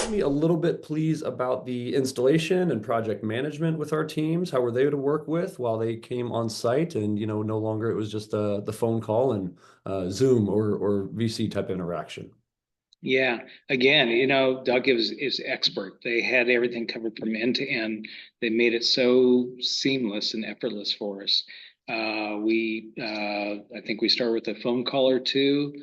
tell me a little bit, please, about the installation and project management with our teams? How were they to work with while they came on site and, no longer it was just the phone call and Zoom or VC type interaction? Yeah, again, Doug is expert. They had everything covered from end to end. They made it so seamless and effortless for us. I think we started with a phone call or two.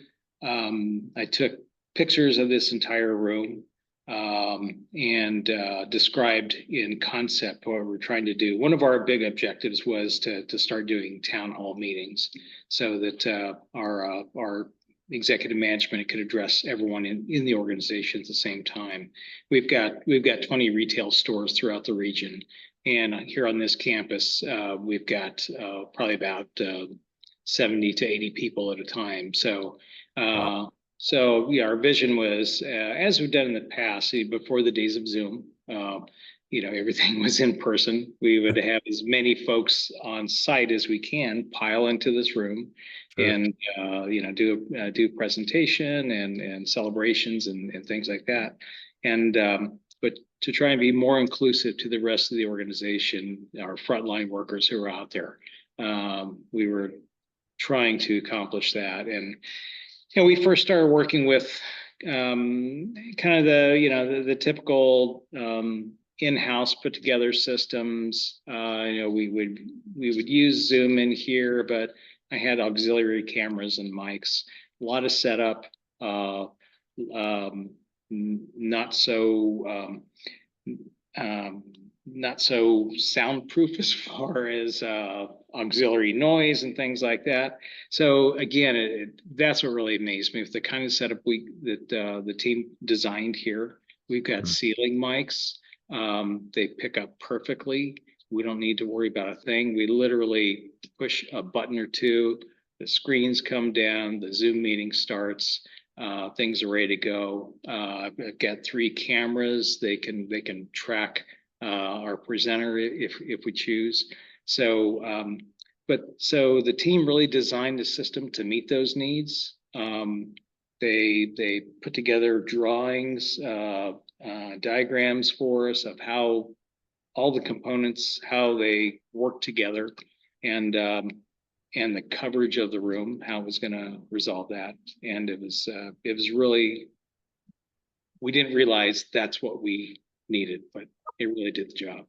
I took pictures of this entire room and described in concept what we're trying to do. One of our big objectives was to start doing town hall meetings so that our executive management could address everyone in the organization at the same time. We've got 20 retail stores throughout the region, and here on this campus, we've got probably about 70 to 80 people at a time. Wow. So yeah, our vision was, as we've done in the past, before the days of Zoom, everything was in person. We would have as many folks on site as we can pile into this room Sure. and do presentation and celebrations and things like that. And but to try and be more inclusive to the rest of the organization, our frontline workers who are out there, we were trying to accomplish that. And we first started working with kind of the typical in-house put together systems. We would use Zoom in here, but I had auxiliary cameras and mics, a lot of setup, not so not so soundproof as far as auxiliary noise and things like that. So again, that's what really amazed me with the kind of setup that the team designed here. We've got ceiling mics. They pick up perfectly. We don't need to worry about a thing. We literally push a button or two, the screens come down, the Zoom meeting starts, things are ready to go. I've got 3 cameras. They can track our presenter if we choose. So the team really designed the system to meet those needs. They put together drawings, diagrams for us of how all the components, how they work together, and the coverage of the room, how it was going to resolve that. And it was really, we didn't realize that's what we needed, but it really did the job.